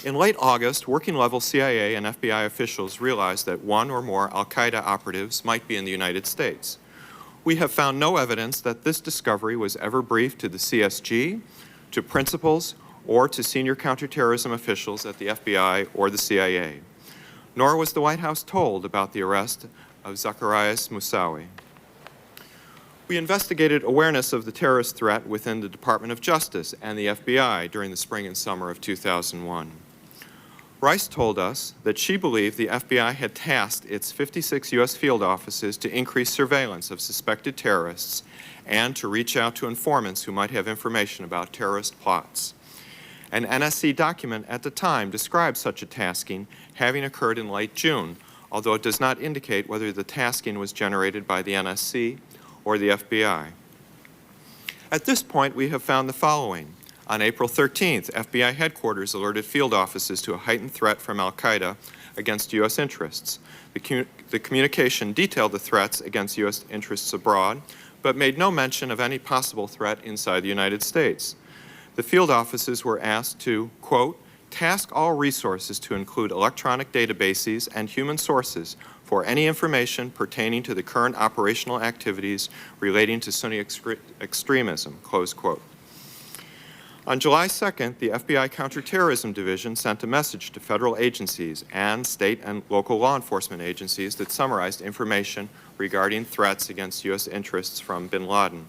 In late August, working-level CIA and FBI officials realized that one or more al-Qaeda operatives might be in the United States. We have found no evidence that this discovery was ever briefed to the CSG, to principals, or to senior counterterrorism officials at the FBI or the CIA. Nor was the White House told about the arrest of Zacarias Moussaoui. We investigated awareness of the terrorist threat within the Department of Justice and the FBI during the spring and summer of 2001. Rice told us that she believed the FBI had tasked its 56 U.S. field offices to increase surveillance of suspected terrorists and to reach out to informants who might have information about terrorist plots. An NSC document at the time described such a tasking having occurred in late June, although it does not indicate whether the tasking was generated by the NSC or the FBI. At this point, we have found the following. On April 13th, FBI headquarters alerted field offices to a heightened threat from al-Qaeda against U.S. interests. The communication detailed the threats against U.S. interests abroad, but made no mention of any possible threat inside the United States. The field offices were asked to, quote, task all resources to include electronic databases and human sources for any information pertaining to the current operational activities relating to Sunni extremism, close quote. On July 2nd, the FBI Counterterrorism Division sent a message to federal agencies and state and local law enforcement agencies that summarized information regarding threats against U.S. interests from bin Laden.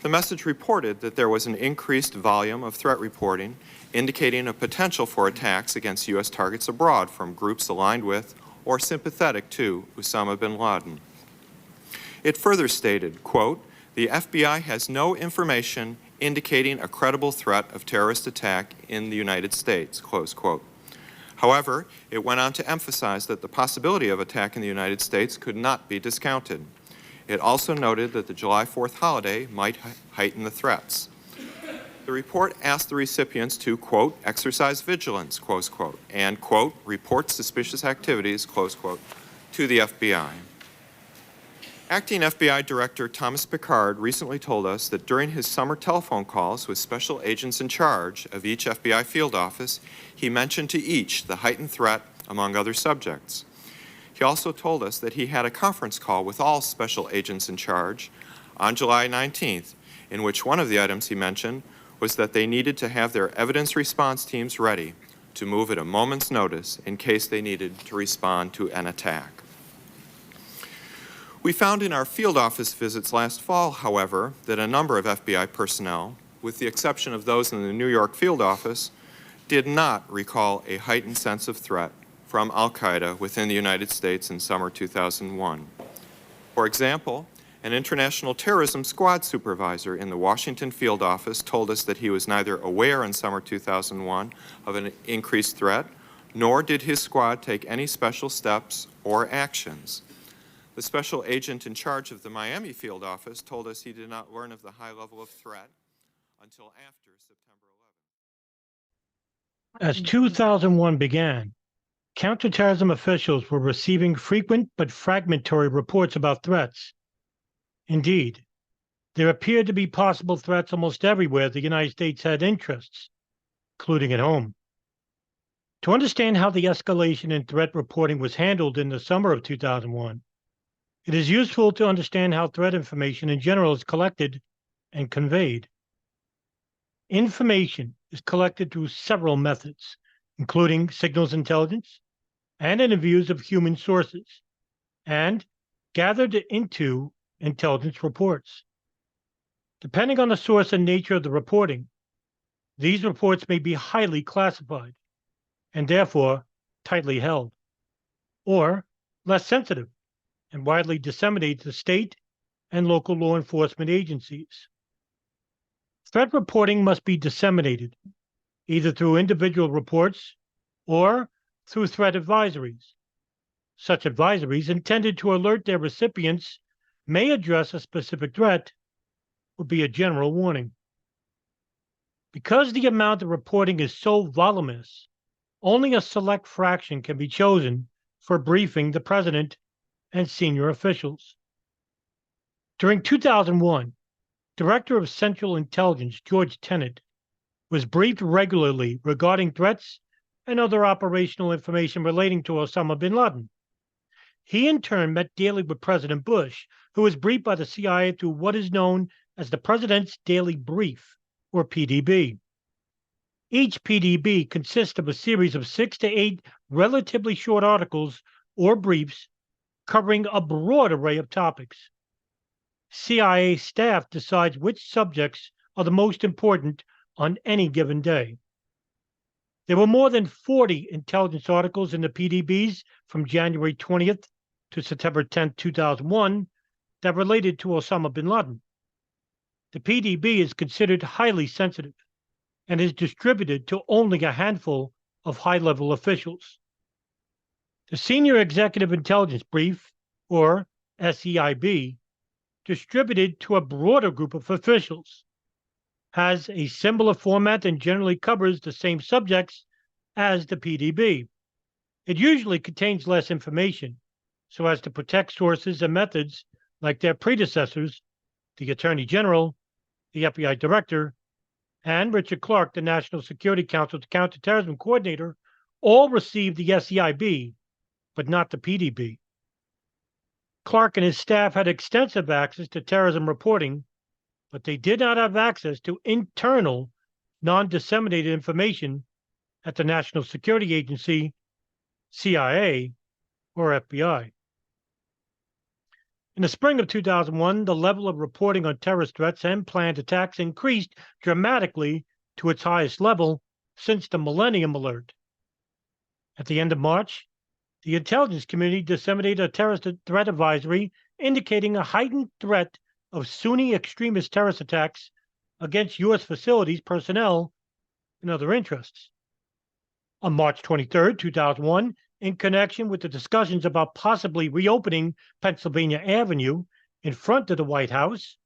The message reported that there was an increased volume of threat reporting indicating a potential for attacks against U.S. targets abroad from groups aligned with or sympathetic to Osama bin Laden. It further stated, quote, the FBI has no information indicating a credible threat of terrorist attack in the United States, close quote. However, it went on to emphasize that the possibility of attack in the United States could not be discounted. It also noted that the July 4th holiday might heighten the threats. The report asked the recipients to, quote, exercise vigilance, close quote, and, quote, report suspicious activities, close quote, to the FBI. Acting FBI Director Thomas Picard recently told us that during his summer telephone calls with special agents in charge of each FBI field office, he mentioned to each the heightened threat, among other subjects. He also told us that he had a conference call with all special agents in charge on July 19th, in which one of the items he mentioned was that they needed to have their evidence response teams ready to move at a moment's notice in case they needed to respond to an attack. We found in our field office visits last fall, however, that a number of FBI personnel, with the exception of those in the New York field office, did not recall a heightened sense of threat from al-Qaeda within the United States in summer 2001. For example, an international terrorism squad supervisor in the Washington field office told us that he was neither aware in summer 2001 of an increased threat, nor did his squad take any special steps or actions. The special agent in charge of the Miami field office told us he did not learn of the high level of threat until after September 11th. As 2001 began, counterterrorism officials were receiving frequent but fragmentary reports about threats. Indeed, there appeared to be possible threats almost everywhere the United States had interests, including at home. To understand how the escalation in threat reporting was handled in the summer of 2001, it is useful to understand how threat information in general is collected and conveyed. Information is collected through several methods, including signals intelligence and interviews of human sources, and gathered into intelligence reports. Depending on the source and nature of the reporting, these reports may be highly classified and therefore tightly held, or less sensitive and widely disseminated to state and local law enforcement agencies. Threat reporting must be disseminated either through individual reports or through threat advisories. Such advisories, intended to alert their recipients, may address a specific threat or be a general warning. Because the amount of reporting is so voluminous, only a select fraction can be chosen for briefing the President and senior officials. During 2001, Director of Central Intelligence George Tenet was briefed regularly regarding threats and other operational information relating to Osama bin Laden. He in turn met daily with President Bush, who was briefed by the CIA through what is known as the President's Daily Brief, or PDB. Each PDB consists of a series of 6 to 8 relatively short articles or briefs covering a broad array of topics. CIA staff decides which subjects are the most important on any given day. There were more than 40 intelligence articles in the PDBs from January 20th to September 10th, 2001, that related to Osama bin Laden. The PDB is considered highly sensitive and is distributed to only a handful of high-level officials. The Senior Executive Intelligence Brief, or SEIB, distributed to a broader group of officials, has a similar format and generally covers the same subjects as the PDB. It usually contains less information so as to protect sources and methods like their predecessors, the Attorney General, the FBI Director, and Richard Clarke, the National Security Council's counterterrorism coordinator, all received the SEIB, but not the PDB. Clarke and his staff had extensive access to terrorism reporting, but they did not have access to internal, non-disseminated information at the National Security Agency, CIA, or FBI. In the spring of 2001, the level of reporting on terrorist threats and planned attacks increased dramatically to its highest level since the Millennium Alert. At the end of March, the intelligence community disseminated a terrorist threat advisory indicating a heightened threat of Sunni extremist terrorist attacks against U.S. facilities, personnel, and other interests. On March 23, 2001, in connection with the discussions about possibly reopening Pennsylvania Avenue in front of the White House,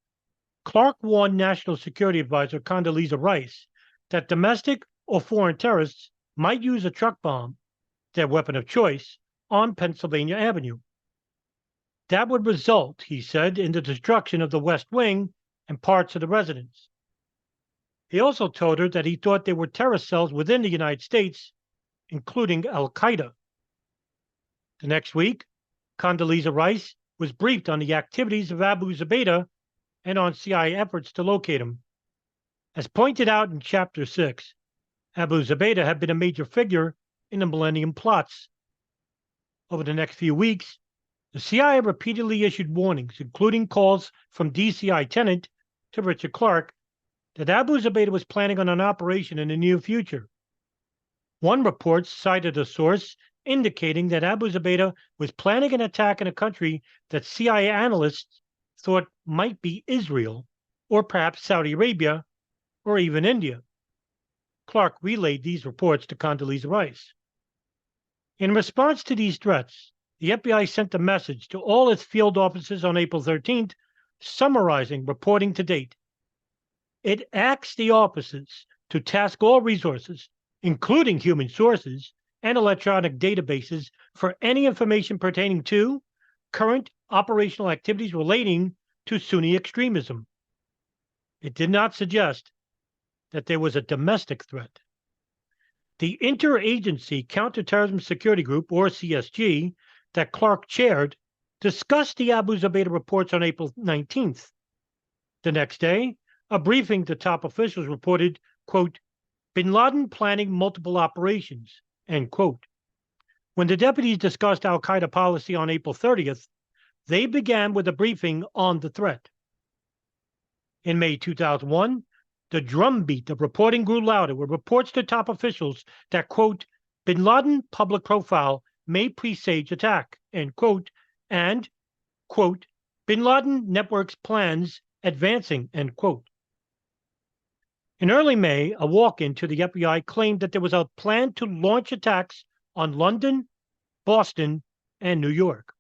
Clarke warned National Security Advisor Condoleezza Rice that domestic or foreign terrorists might use a truck bomb, their weapon of choice, on Pennsylvania Avenue. That would result, he said, in the destruction of the West Wing and parts of the residence. He also told her that he thought there were terrorist cells within the United States, including Al-Qaeda. The next week, Condoleezza Rice was briefed on the activities of Abu Zubaydah and on CIA efforts to locate him. As pointed out in Chapter 6, Abu Zubaydah had been a major figure in the Millennium plots. Over the next few weeks, the CIA repeatedly issued warnings, including calls from DCI tenant to Richard Clarke, that Abu Zubaydah was planning on an operation in the near future. One report cited a source indicating that Abu Zubaydah was planning an attack in a country that CIA analysts thought might be Israel, or perhaps Saudi Arabia, or even India. Clarke relayed these reports to Condoleezza Rice. In response to these threats, the FBI sent a message to all its field offices on April 13th, summarizing reporting to date. It asked the offices to task all resources, including human sources and electronic databases, for any information pertaining to current operational activities relating to Sunni extremism. It did not suggest that there was a domestic threat. The Interagency Counterterrorism Security Group, or CSG, that Clarke chaired, discussed the Abu Zubaydah reports on April 19th. The next day, a briefing to top officials reported, quote, bin Laden planning multiple operations, end quote. When the deputies discussed Al-Qaeda policy on April 30th, they began with a briefing on the threat. In May 2001, the drumbeat of reporting grew louder with reports to top officials that, quote, bin Laden public profile may presage attack, end quote, and, quote, bin Laden networks plans advancing, end quote. In early May, a walk-in to the FBI claimed that there was a plan to launch attacks on London, Boston, and New York.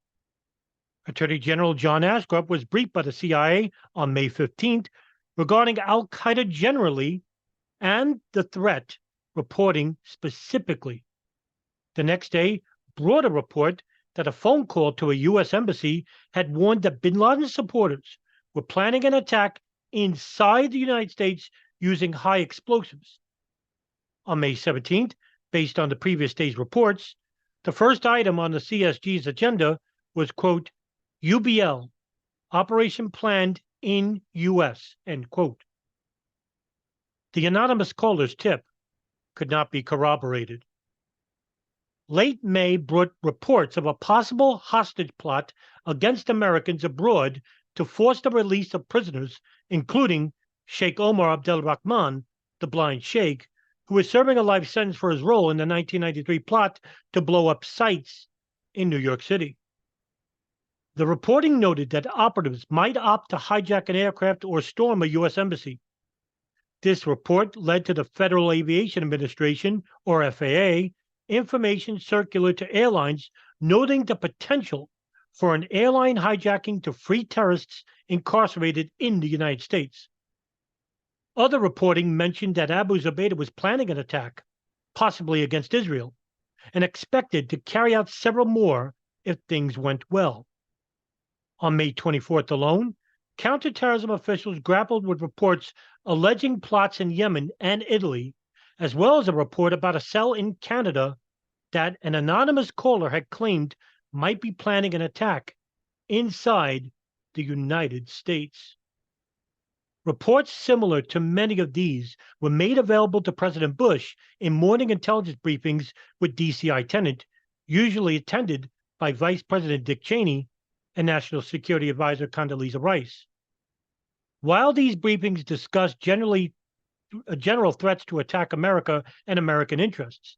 Attorney General John Ashcroft was briefed by the CIA on May 15th regarding Al-Qaeda generally and the threat reporting specifically. The next day, brought a report that a phone call to a U.S. embassy had warned that bin Laden supporters were planning an attack inside the United States using high explosives. On May 17th, Based on the previous day's reports, the first item on the CSG's agenda was, quote, UBL, Operation Planned in U.S., end quote. The anonymous caller's tip could not be corroborated. Late May brought reports of a possible hostage plot against Americans abroad to force the release of prisoners, including Sheikh Omar Abdelrahman, the blind sheikh, who is serving a life sentence for his role in the 1993 plot to blow up sites in New York City. The reporting noted that operatives might opt to hijack an aircraft or storm a U.S. embassy. This report led to the Federal Aviation Administration, or FAA, information circular to airlines noting the potential for an airline hijacking to free terrorists incarcerated in the United States. Other reporting mentioned that Abu Zubaydah was planning an attack, possibly against Israel, and expected to carry out several more if things went well. On May 24th alone, counterterrorism officials grappled with reports alleging plots in Yemen and Italy, as well as a report about a cell in Canada that an anonymous caller had claimed might be planning an attack inside the United States. Reports similar to many of these were made available to President Bush in morning intelligence briefings with DCI Tenet, usually attended by Vice President Dick Cheney and National Security Advisor Condoleezza Rice. While these briefings discussed general threats to attack America and American interests,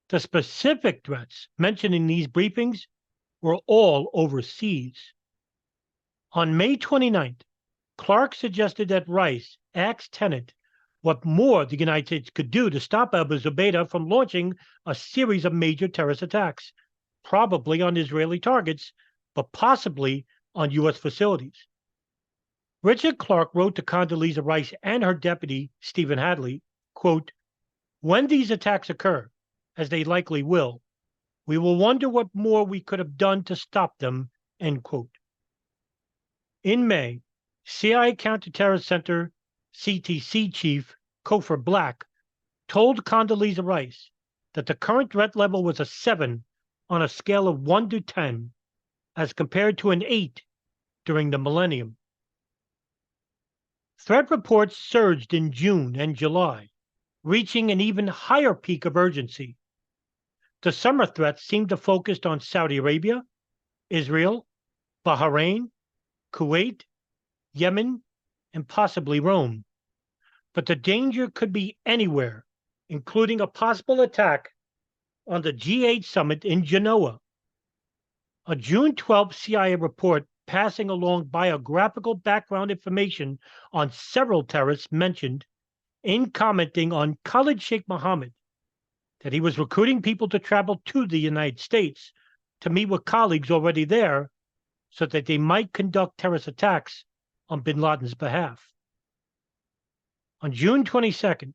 the specific threats mentioned in these briefings were all overseas. On May 29th, Clark suggested that Rice ask Tenet what more the United States could do to stop Abu Zubaydah from launching a series of major terrorist attacks, probably on Israeli targets, but possibly on U.S. facilities. Richard Clark wrote to Condoleezza Rice and her deputy, Stephen Hadley, quote, when these attacks occur, as they likely will, we will wonder what more we could have done to stop them, end quote. In May, CIA Counterterrorist Center CTC Chief Cofer Black told Condoleezza Rice that the current threat level was a 7 on a scale of 1 to 10, as compared to an 8 during the millennium. Threat reports surged in June and July, reaching an even higher peak of urgency. The summer threats seemed to focus on Saudi Arabia, Israel, Bahrain, Kuwait, Yemen, and possibly Rome. But the danger could be anywhere, including a possible attack on the G8 summit in Genoa. A June 12th CIA report passing along biographical background information on several terrorists mentioned, in commenting on Khalid Sheikh Mohammed, that he was recruiting people to travel to the United States to meet with colleagues already there so that they might conduct terrorist attacks on bin Laden's behalf. On June 22nd,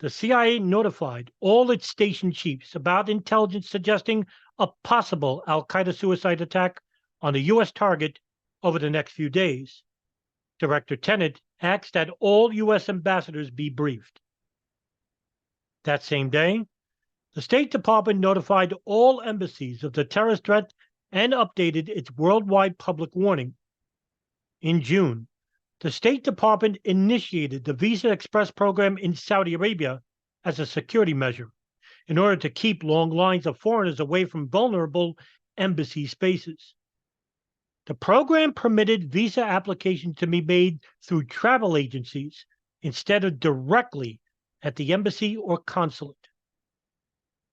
the CIA notified all its station chiefs about intelligence suggesting a possible al-Qaeda suicide attack on a U.S. target over the next few days. Director Tenet asked that all U.S. ambassadors be briefed. That same day, the State Department notified all embassies of the terrorist threat and updated its worldwide public warning. In June, the State Department initiated the Visa Express program in Saudi Arabia as a security measure in order to keep long lines of foreigners away from vulnerable embassy spaces. The program permitted visa applications to be made through travel agencies instead of directly at the embassy or consulate.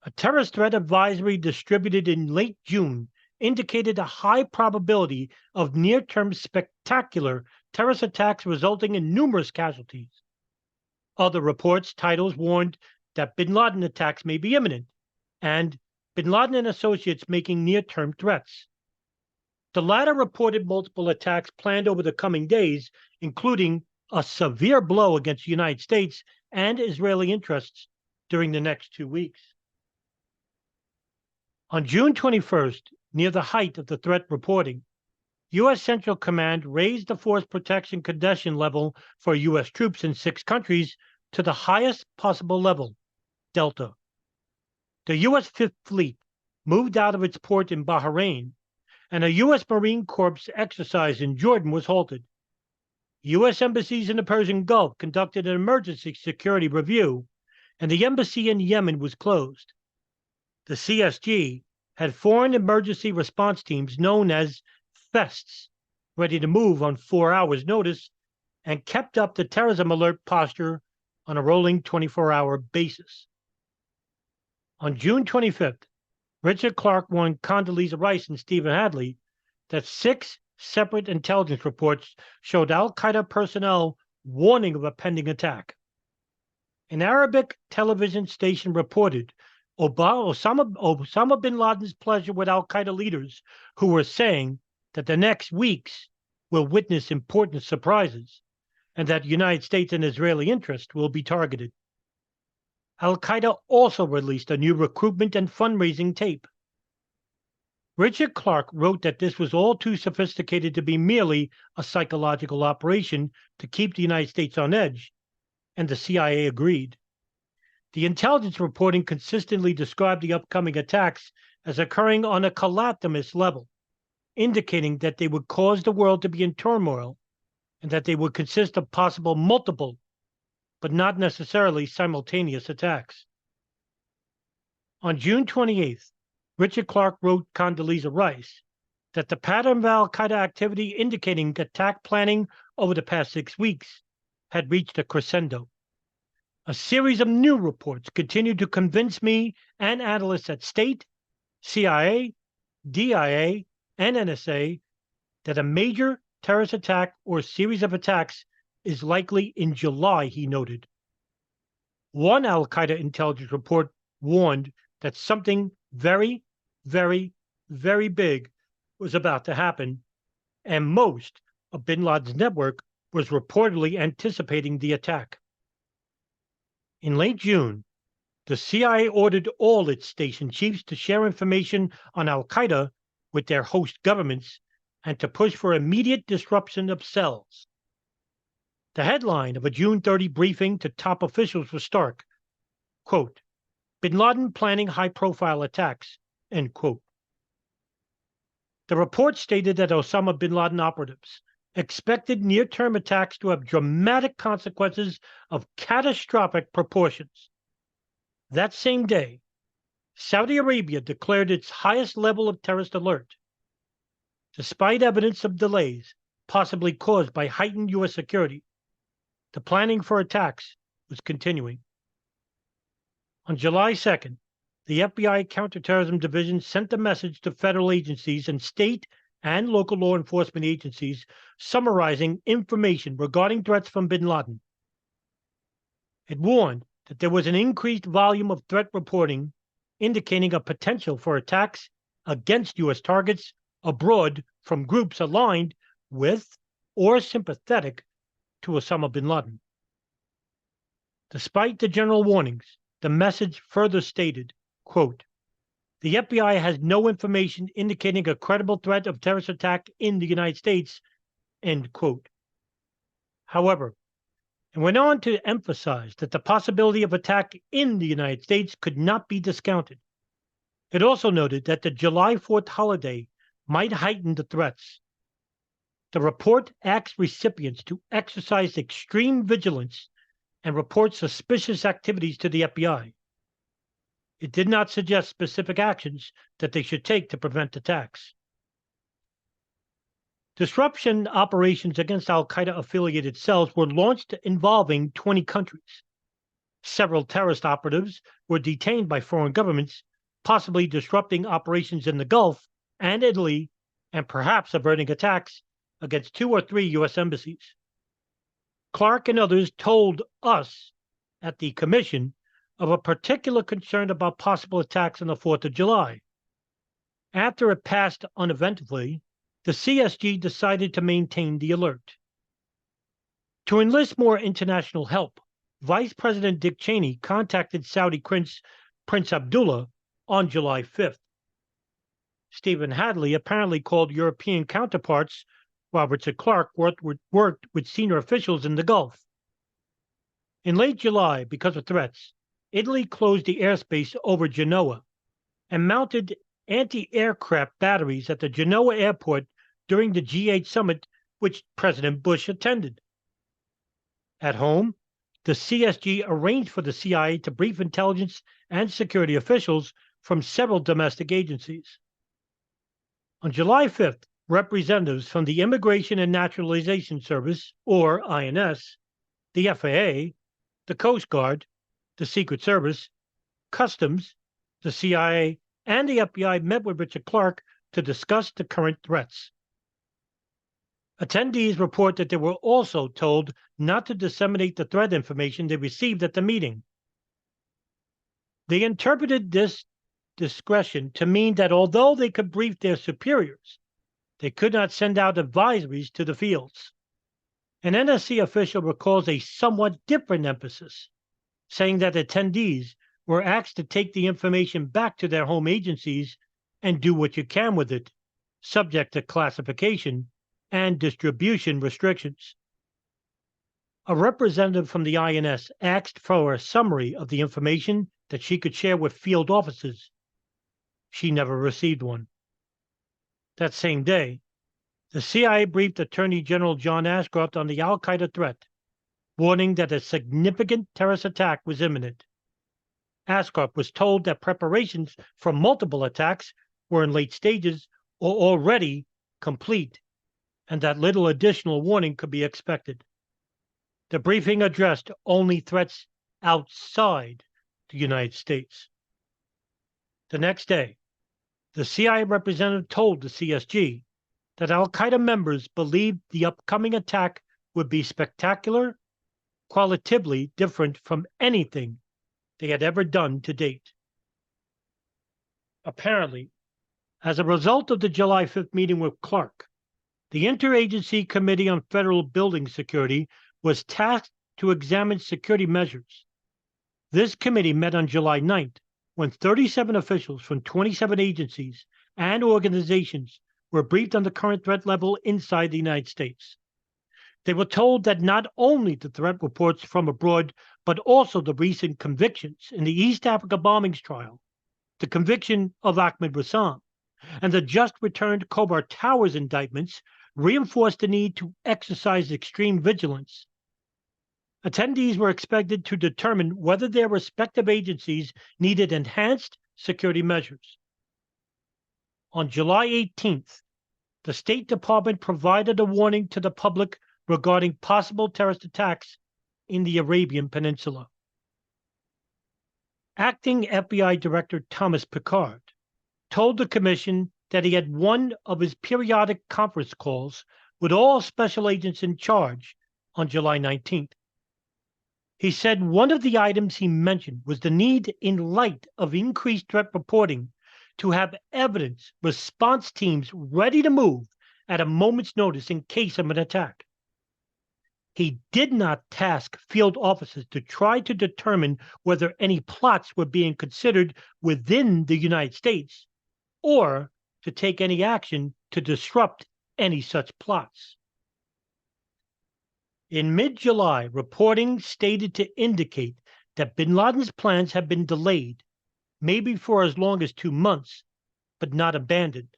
A terrorist threat advisory distributed in late June indicated a high probability of near-term spectacular terrorist attacks resulting in numerous casualties. Other reports' titles warned that bin Laden attacks may be imminent, and bin Laden and associates making near-term threats. The latter reported multiple attacks planned over the coming days, including a severe blow against the United States and Israeli interests during the next 2 weeks. On June 21st, near the height of the threat reporting, U.S. Central Command raised the force protection condition level for U.S. troops in 6 countries to the highest possible level, Delta. the U.S. Fifth Fleet moved out of its port in Bahrain, and a U.S. Marine Corps exercise in Jordan was halted. U.S. embassies in the Persian Gulf conducted an emergency security review, and the embassy in Yemen was closed. The CSG had foreign emergency response teams known as FESTs ready to move on 4 hours' notice and kept up the terrorism alert posture on a rolling 24-hour basis. On June 25th, Richard Clarke warned Condoleezza Rice and Stephen Hadley that 6 separate intelligence reports showed al-Qaeda personnel warning of a pending attack. An Arabic television station reported Osama bin Laden's pleasure with al-Qaeda leaders who were saying that the next weeks will witness important surprises and that United States and Israeli interests will be targeted. Al-Qaeda also released a new recruitment and fundraising tape. Richard Clarke wrote that this was all too sophisticated to be merely a psychological operation to keep the United States on edge, and the CIA agreed. The intelligence reporting consistently described the upcoming attacks as occurring on a calamitous level, indicating that they would cause the world to be in turmoil and that they would consist of possible multiple, but not necessarily simultaneous attacks. On June 28th, Richard Clarke wrote Condoleezza Rice that the pattern of al-Qaeda activity indicating attack planning over the past 6 weeks had reached a crescendo. A series of new reports continued to convince me and analysts at State, CIA, DIA, and NSA that a major terrorist attack or series of attacks is likely in July, he noted. One al-Qaeda intelligence report warned that something very, very, very big was about to happen, and most of bin Laden's network was reportedly anticipating the attack. In late June, the CIA ordered all its station chiefs to share information on al-Qaeda with their host governments and to push for immediate disruption of cells. The headline of a June 30 briefing to top officials was stark. Quote, bin Laden planning high-profile attacks, end quote. The report stated that Osama bin Laden operatives expected near-term attacks to have dramatic consequences of catastrophic proportions. That same day, Saudi Arabia declared its highest level of terrorist alert. Despite evidence of delays, possibly caused by heightened U.S. security, the planning for attacks was continuing. On July 2nd, the FBI Counterterrorism Division sent a message to federal agencies and state and local law enforcement agencies summarizing information regarding threats from bin Laden. It warned that there was an increased volume of threat reporting indicating a potential for attacks against U.S. targets abroad from groups aligned with or sympathetic to Osama bin Laden. Despite the general warnings, the message further stated, quote, the FBI has no information indicating a credible threat of terrorist attack in the United States, end quote. However, it went on to emphasize that the possibility of attack in the United States could not be discounted. It also noted that the July 4th holiday might heighten the threats. The report asked recipients to exercise extreme vigilance and report suspicious activities to the FBI. It did not suggest specific actions that they should take to prevent attacks. Disruption operations against al-Qaeda affiliated cells were launched involving 20 countries. Several terrorist operatives were detained by foreign governments, possibly disrupting operations in the Gulf and Italy, and perhaps averting attacks against 2 or 3 U.S. embassies. Clarke and others told us at the Commission of a particular concern about possible attacks on the 4th of July. After it passed uneventfully, the CSG decided to maintain the alert. To enlist more international help, Vice President Dick Cheney contacted Saudi Prince Abdullah on July 5th. Stephen Hadley apparently called European counterparts, while Richard Clarke worked with senior officials in the Gulf. In late July, because of threats, Italy closed the airspace over Genoa. and mounted anti-aircraft batteries at the Genoa airport during the G8 summit, which President Bush attended. At home, the CSG arranged for the CIA to brief intelligence and security officials from several domestic agencies. On July 5th, representatives from the Immigration and Naturalization Service, or INS, the FAA, the Coast Guard, the Secret Service, Customs, the CIA, and the FBI met with Richard Clarke to discuss the current threats. Attendees report that they were also told not to disseminate the threat information they received at the meeting. They interpreted this discretion to mean that although they could brief their superiors, they could not send out advisories to the fields. An NSC official recalls a somewhat different emphasis, saying that attendees were asked to take the information back to their home agencies and do what you can with it, subject to classification and distribution restrictions. A representative from the INS asked for a summary of the information that she could share with field officers. She never received one. That same day, the CIA briefed Attorney General John Ashcroft on the al-Qaeda threat, warning that a significant terrorist attack was imminent. Ashcroft was told that preparations for multiple attacks were in late stages or already complete, and that little additional warning could be expected. The briefing addressed only threats outside the United States. The next day, the CIA representative told the CSG that al-Qaeda members believed the upcoming attack would be spectacular, qualitatively different from anything they had ever done to date. Apparently, as a result of the July 5th meeting with Clarke, the Interagency Committee on Federal Building Security was tasked to examine security measures. This committee met on July 9th, when 37 officials from 27 agencies and organizations were briefed on the current threat level inside the United States. They were told that not only the threat reports from abroad, but also the recent convictions in the East Africa bombings trial, the conviction of Ahmed Rassam, and the just returned Khobar Towers indictments reinforced the need to exercise extreme vigilance. Attendees were expected to determine whether their respective agencies needed enhanced security measures. On July 18th, the State Department provided a warning to the public regarding possible terrorist attacks in the Arabian Peninsula. Acting FBI Director Thomas Picard told the Commission that he had one of his periodic conference calls with all special agents in charge on July 19th. He said one of the items he mentioned was the need, in light of increased threat reporting, to have evidence response teams ready to move at a moment's notice in case of an attack. He did not task field officers to try to determine whether any plots were being considered within the United States or to take any action to disrupt any such plots. In mid-July, reporting stated to indicate that bin Laden's plans had been delayed, maybe for as long as 2 months, but not abandoned.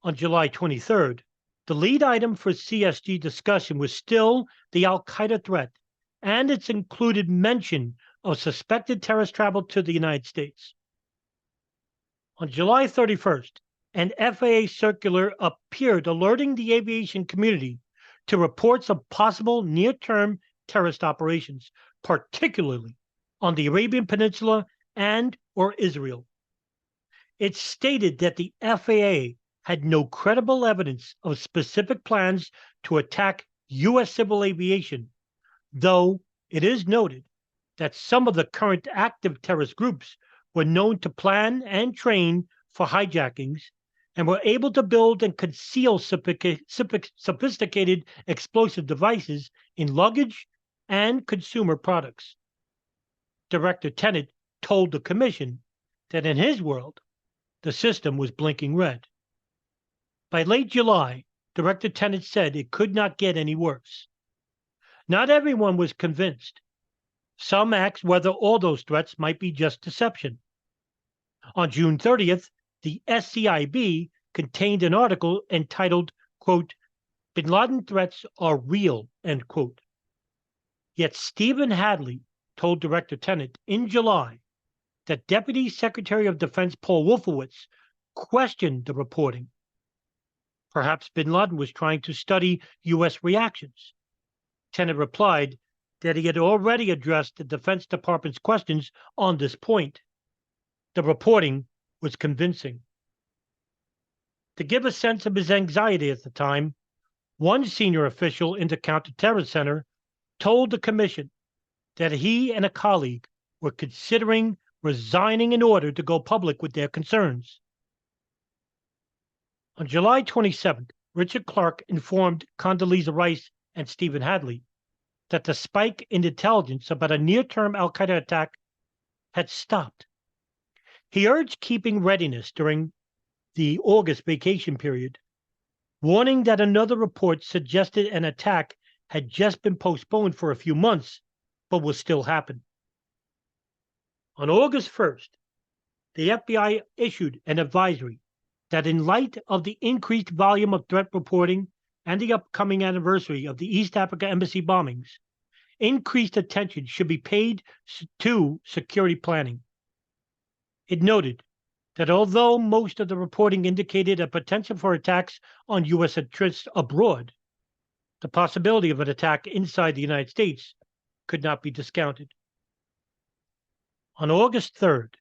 On July 23rd, the lead item for CSG discussion was still the al-Qaeda threat and its included mention of suspected terrorist travel to the United States. On July 31st, an FAA circular appeared alerting the aviation community to reports of possible near-term terrorist operations, particularly on the Arabian Peninsula and or Israel. It stated that the FAA had no credible evidence of specific plans to attack U.S. civil aviation, though it is noted that some of the current active terrorist groups were known to plan and train for hijackings and were able to build and conceal sophisticated explosive devices in luggage and consumer products. Director Tenet told the Commission that in his world, the system was blinking red. By late July, Director Tenet said it could not get any worse. Not everyone was convinced. Some asked whether all those threats might be just deception. On June 30th, the SCIB contained an article entitled, quote, Bin Laden threats are real, end quote. Yet Stephen Hadley told Director Tenet in July that Deputy Secretary of Defense Paul Wolfowitz questioned the reporting. Perhaps bin Laden was trying to study U.S. reactions. Tenet replied that he had already addressed the Defense Department's questions on this point. The reporting was convincing. To give a sense of his anxiety at the time, one senior official in the Counterterrorism Center told the commission that he and a colleague were considering resigning in order to go public with their concerns. On July 27th, Richard Clarke informed Condoleezza Rice and Stephen Hadley that the spike in intelligence about a near-term al-Qaeda attack had stopped. He urged keeping readiness during the August vacation period, warning that another report suggested an attack had just been postponed for a few months, but will still happen. On August 1st, the FBI issued an advisory that in light of the increased volume of threat reporting and the upcoming anniversary of the East Africa Embassy bombings, increased attention should be paid to security planning. It noted that although most of the reporting indicated a potential for attacks on U.S. interests abroad, the possibility of an attack inside the United States could not be discounted. On August 3rd,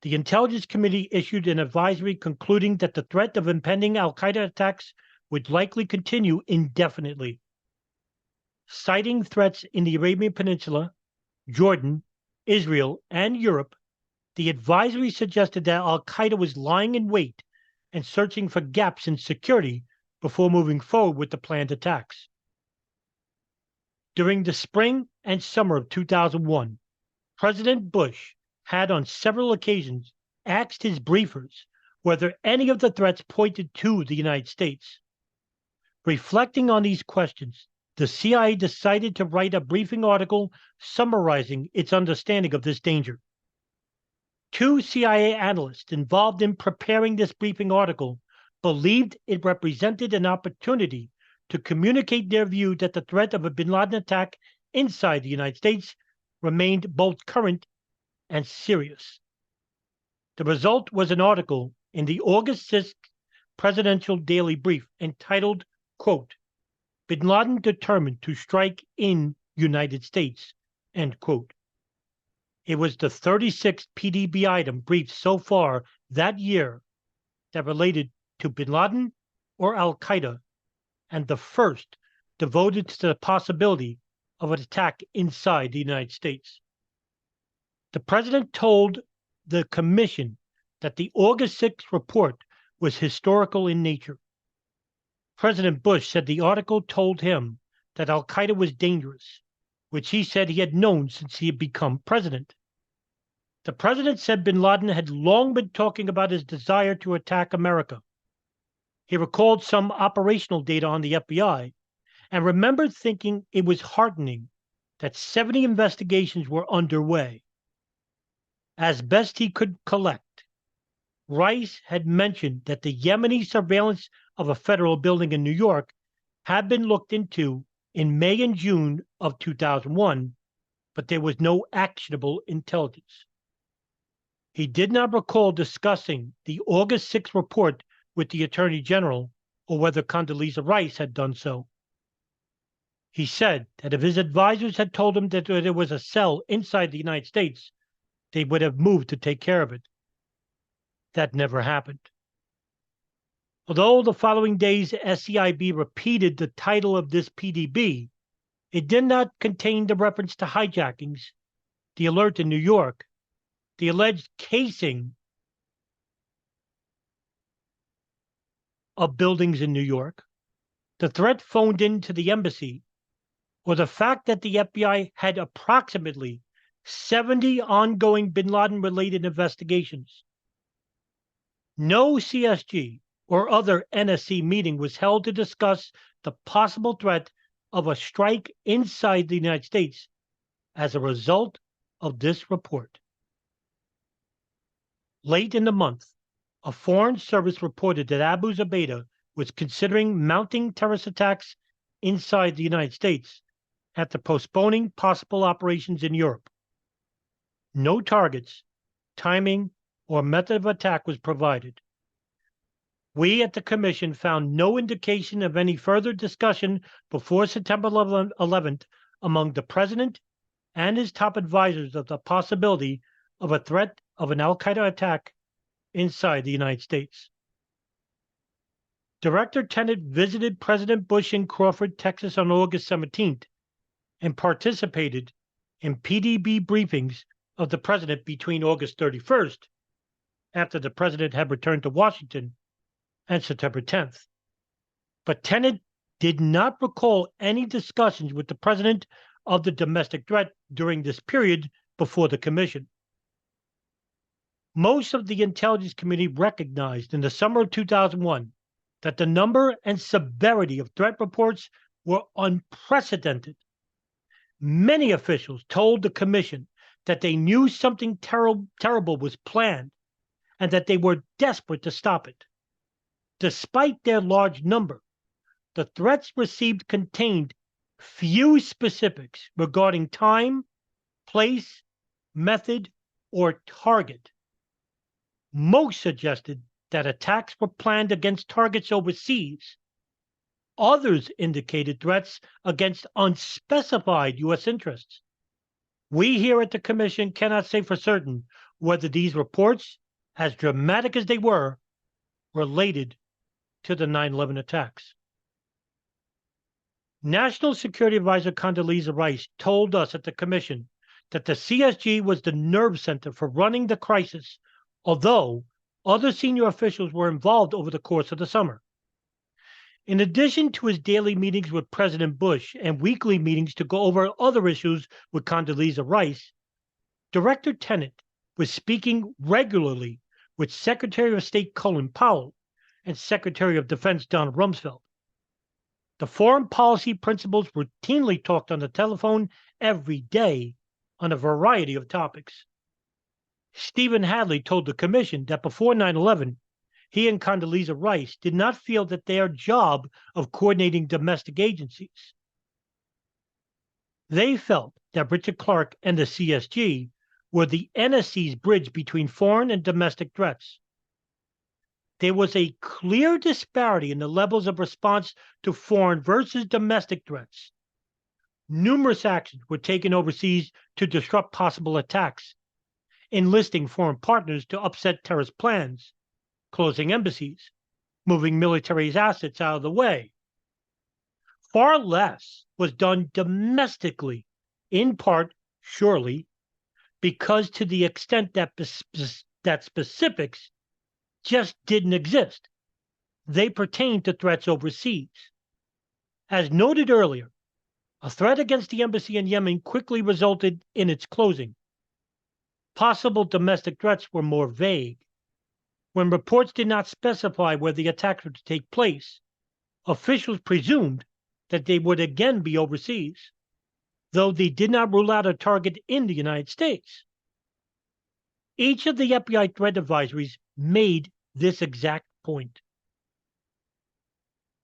the Intelligence Committee issued an advisory concluding that the threat of impending al-Qaeda attacks would likely continue indefinitely. Citing threats in the Arabian Peninsula, Jordan, Israel, and Europe, the advisory suggested that al-Qaeda was lying in wait and searching for gaps in security before moving forward with the planned attacks. During the spring and summer of 2001, President Bush had on several occasions asked his briefers whether any of the threats pointed to the United States. Reflecting on these questions, the CIA decided to write a briefing article summarizing its understanding of this danger. Two CIA analysts involved in preparing this briefing article believed it represented an opportunity to communicate their view that the threat of a bin Laden attack inside the United States remained both current and serious. The result was an article in the August 6th Presidential Daily Brief entitled, quote, Bin Laden determined to strike in United States, end quote. It was the 36th PDB item briefed so far that year that related to bin Laden or al-Qaeda, and the first devoted to the possibility of an attack inside the United States. The president told the commission that the August 6th report was historical in nature. President Bush said the article told him that al-Qaeda was dangerous, which he said he had known since he had become president. The president said bin Laden had long been talking about his desire to attack America. He recalled some operational data on the FBI and remembered thinking it was heartening that 70 investigations were underway. As best he could collect, Rice had mentioned that the Yemeni surveillance of a federal building in New York had been looked into in May and June of 2001, but there was no actionable intelligence. He did not recall discussing the August 6th report with the Attorney General or whether Condoleezza Rice had done so. He said that if his advisors had told him that there was a cell inside the United States, they would have moved to take care of it. That never happened. Although the following days SCIB repeated the title of this PDB, it did not contain the reference to hijackings, the alert in New York, the alleged casing of buildings in New York, the threat phoned into the embassy, or the fact that the FBI had approximately 70 ongoing bin Laden-related investigations. No CSG or other NSC meeting was held to discuss the possible threat of a strike inside the United States as a result of this report. Late in the month, a foreign service reported that Abu Zubaydah was considering mounting terrorist attacks inside the United States after postponing possible operations in Europe. No targets, timing, or method of attack was provided. We at the Commission found no indication of any further discussion before September 11th among the President and his top advisors of the possibility of a threat of an Al Qaeda attack inside the United States. Director Tenet visited President Bush in Crawford, Texas on August 17th and participated in PDB briefings of the President between August 31st, after the President had returned to Washington, and September 10th. But Tenet did not recall any discussions with the President of the domestic threat during this period before the Commission. Most of the intelligence community recognized in the summer of 2001 that the number and severity of threat reports were unprecedented. Many officials told the Commission that they knew something terrible was planned and that they were desperate to stop it. Despite their large number, the threats received contained few specifics regarding time, place, method, or target. Most suggested that attacks were planned against targets overseas. Others indicated threats against unspecified U.S. interests. We here at the Commission cannot say for certain whether these reports, as dramatic as they were, related to the 9/11 attacks. National Security Advisor Condoleezza Rice told us at the Commission that the CSG was the nerve center for running the crisis, although other senior officials were involved over the course of the summer. In addition to his daily meetings with President Bush and weekly meetings to go over other issues with Condoleezza Rice, Director Tenet was speaking regularly with Secretary of State Colin Powell and Secretary of Defense Donald Rumsfeld. The foreign policy principals routinely talked on the telephone every day on a variety of topics. Stephen Hadley told the Commission that before 9/11, he and Condoleezza Rice did not feel that their job of coordinating domestic agencies. They felt that Richard Clarke and the CSG were the NSC's bridge between foreign and domestic threats. There was a clear disparity in the levels of response to foreign versus domestic threats. Numerous actions were taken overseas to disrupt possible attacks, enlisting foreign partners to upset terrorist plans, closing embassies, moving military assets out of the way. Far less was done domestically, in part, surely, because to the extent that specifics just didn't exist. They pertained to threats overseas. As noted earlier, a threat against the embassy in Yemen quickly resulted in its closing. Possible domestic threats were more vague. When reports did not specify where the attacks were to take place, officials presumed that they would again be overseas, though they did not rule out a target in the United States. Each of the FBI threat advisories made this exact point.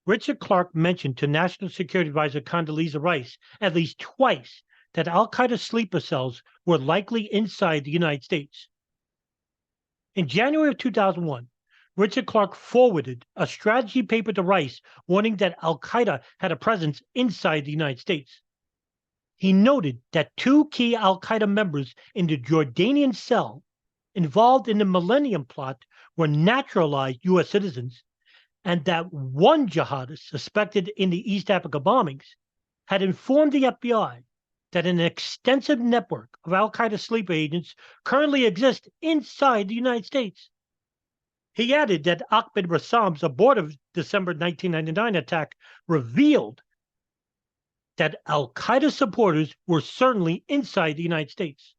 Richard Clarke mentioned to National Security Advisor Condoleezza Rice at least twice that al-Qaeda sleeper cells were likely inside the United States. In January of 2001, Richard Clarke forwarded a strategy paper to Rice warning that al-Qaeda had a presence inside the United States. He noted that two key al-Qaeda members in the Jordanian cell involved in the Millennium Plot were naturalized U.S. citizens, and that one jihadist suspected in the East Africa bombings had informed the FBI that an extensive network of al-Qaeda sleeper agents currently exists inside the United States. He added that Ahmed Rassam's abortive December 1999 attack revealed that al-Qaeda supporters were certainly inside the United States.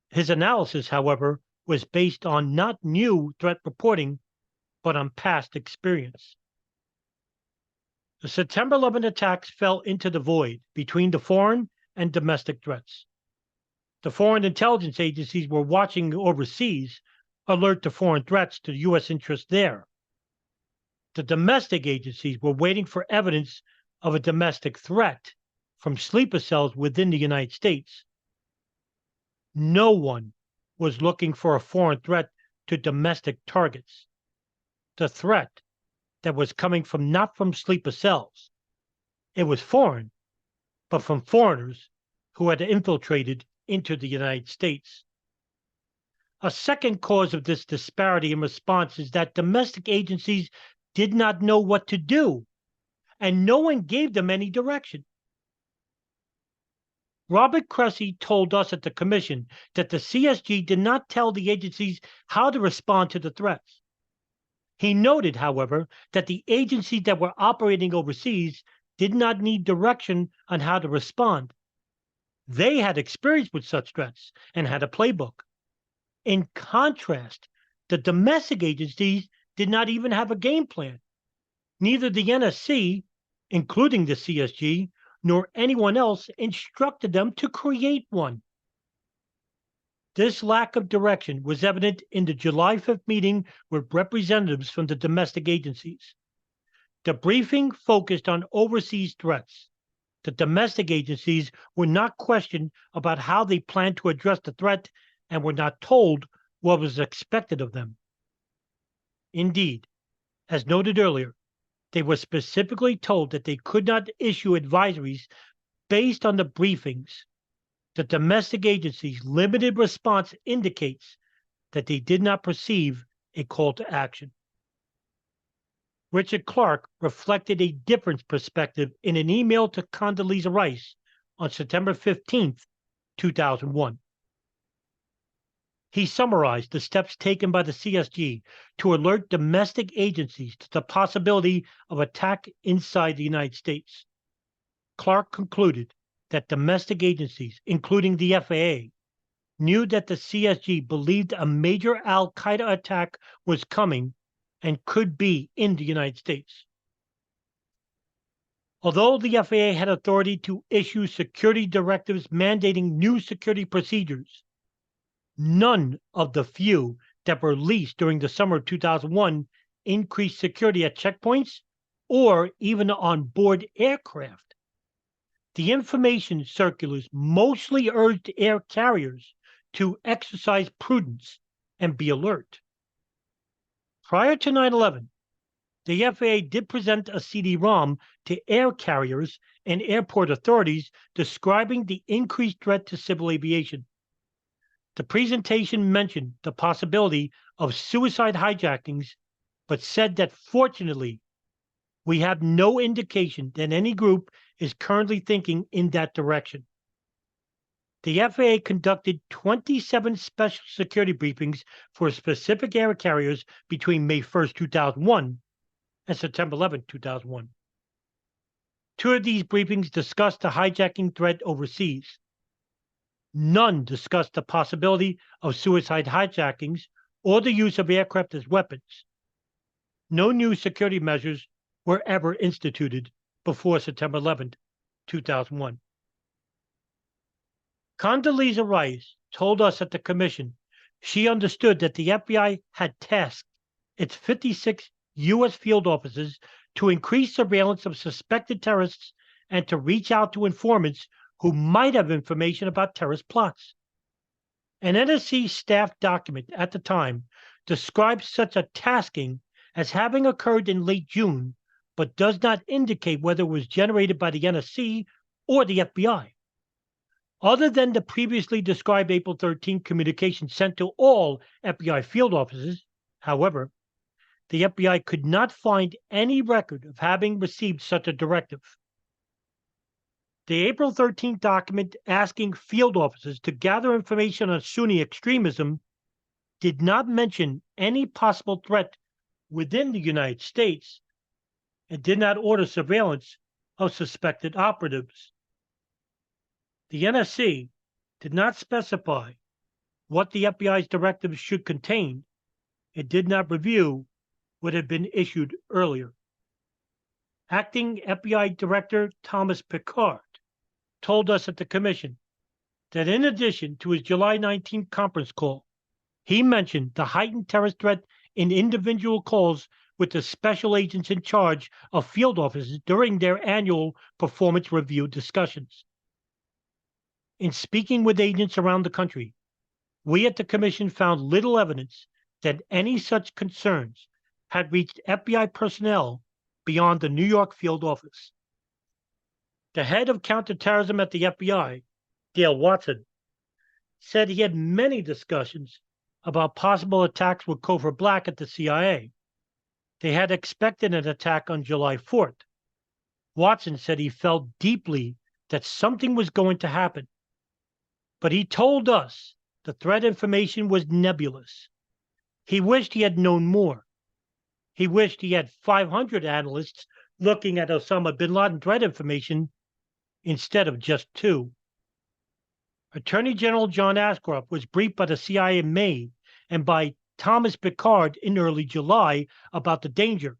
His analysis, however, was based on not new threat reporting, but on past experience. The September 11 attacks fell into the void between the foreign and domestic threats. The foreign intelligence agencies were watching overseas, alert to foreign threats to U.S. interests there. The domestic agencies were waiting for evidence of a domestic threat from sleeper cells within the United States. No one was looking for a foreign threat to domestic targets. The threat that was coming from not from sleeper cells. It was foreign, but from foreigners who had infiltrated into the United States. A second cause of this disparity in response is that domestic agencies did not know what to do, and no one gave them any direction. Robert Cressy told us at the Commission that the CSG did not tell the agencies how to respond to the threats. He noted, however, that the agencies that were operating overseas did not need direction on how to respond. They had experience with such threats and had a playbook. In contrast, the domestic agencies did not even have a game plan. Neither the NSC, including the CSG, nor anyone else instructed them to create one. This lack of direction was evident in the July 5th meeting with representatives from the domestic agencies. The briefing focused on overseas threats. The domestic agencies were not questioned about how they planned to address the threat and were not told what was expected of them. Indeed, as noted earlier, they were specifically told that they could not issue advisories based on the briefings. The domestic agency's limited response indicates that they did not perceive a call to action. Richard Clark reflected a different perspective in an email to Condoleezza Rice on September 15, 2001. He summarized the steps taken by the CSG to alert domestic agencies to the possibility of attack inside the United States. Clark concluded that domestic agencies, including the FAA, knew that the CSG believed a major al-Qaeda attack was coming and could be in the United States. Although the FAA had authority to issue security directives mandating new security procedures, none of the few that were released during the summer of 2001 increased security at checkpoints or even on board aircraft. The information circulars mostly urged air carriers to exercise prudence and be alert. Prior to 9/11, the FAA did present a CD-ROM to air carriers and airport authorities describing the increased threat to civil aviation. The presentation mentioned the possibility of suicide hijackings, but said that fortunately, we have no indication that any group is currently thinking in that direction. The FAA conducted 27 special security briefings for specific air carriers between May 1st, 2001 and September 11th, 2001. Two of these briefings discussed the hijacking threat overseas. None discussed the possibility of suicide hijackings or the use of aircraft as weapons. No new security measures were ever instituted before September 11th, 2001. Condoleezza Rice told us at the Commission she understood that the FBI had tasked its 56 U.S. field offices to increase surveillance of suspected terrorists and to reach out to informants who might have information about terrorist plots. An NSC staff document at the time describes such a tasking as having occurred in late June, but does not indicate whether it was generated by the NSC or the FBI. Other than the previously described April 13 communication sent to all FBI field offices, however, the FBI could not find any record of having received such a directive. The April 13 document asking field offices to gather information on Sunni extremism did not mention any possible threat within the United States and did not order surveillance of suspected operatives. The NSC did not specify what the FBI's directives should contain. It did not review what had been issued earlier. Acting FBI Director Thomas Picard told us at the Commission that in addition to his July 19th conference call, he mentioned the heightened terrorist threat in individual calls with the special agents in charge of field offices during their annual performance review discussions. In speaking with agents around the country, we at the Commission found little evidence that any such concerns had reached FBI personnel beyond the New York field office. The head of counterterrorism at the FBI, Dale Watson, said he had many discussions about possible attacks with covert black at the CIA. They had expected an attack on July 4th. Watson said he felt deeply that something was going to happen, but he told us the threat information was nebulous. He wished he had known more. He wished he had 500 analysts looking at Osama bin Laden threat information instead of just 2. Attorney General John Ashcroft was briefed by the CIA in May and by Thomas Picard in early July about the danger.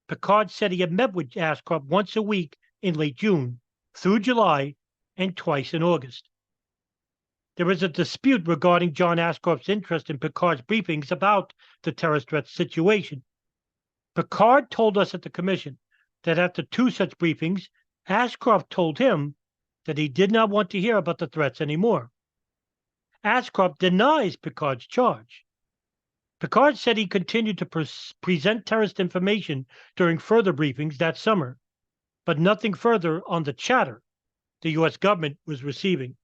Picard said he had met with Ashcroft once a week in late June through July and twice in August. There is a dispute regarding John Ashcroft's interest in Picard's briefings about the terrorist threat situation. Picard told us at the Commission that after 2 such briefings, Ashcroft told him that he did not want to hear about the threats anymore. Ashcroft denies Picard's charge. Picard said he continued to present terrorist information during further briefings that summer, but nothing further on the chatter the U.S. government was receiving.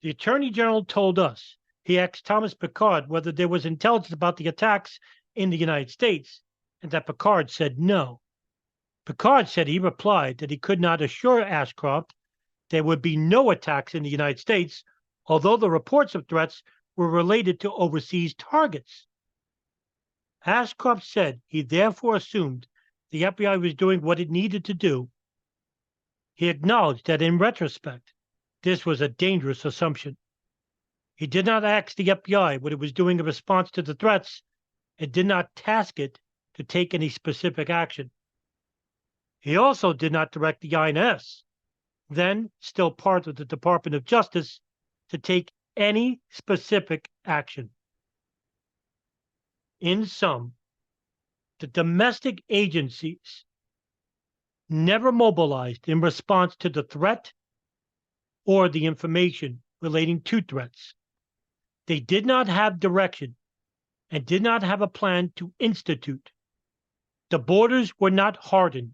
The Attorney General told us he asked Thomas Picard whether there was intelligence about the attacks in the United States, and that Picard said no. Picard said he replied that he could not assure Ashcroft there would be no attacks in the United States, although the reports of threats were related to overseas targets. Ashcroft said he therefore assumed the FBI was doing what it needed to do. He acknowledged that in retrospect, this was a dangerous assumption. He did not ask the FBI what it was doing in response to the threats and did not task it to take any specific action. He also did not direct the INS, then still part of the Department of Justice, to take any specific action. In sum, the domestic agencies never mobilized in response to the threat or the information relating to threats. They did not have direction and did not have a plan to institute. The borders were not hardened.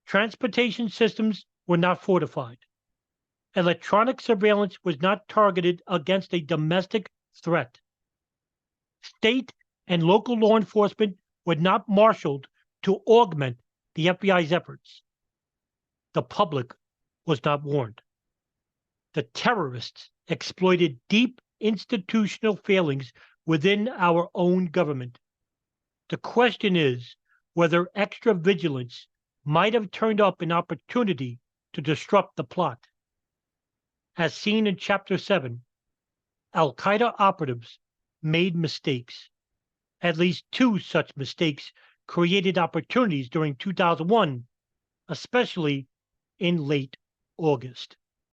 Transportation systems were not fortified. Electronic surveillance was not targeted against a domestic threat. State and local law enforcement were not marshaled to augment the FBI's efforts. The public was not warned. The terrorists exploited deep institutional failings within our own government. The question is whether extra vigilance might have turned up an opportunity to disrupt the plot. As seen in Chapter 7, Al-Qaeda operatives made mistakes. At least 2 such mistakes created opportunities during 2001, especially in late August.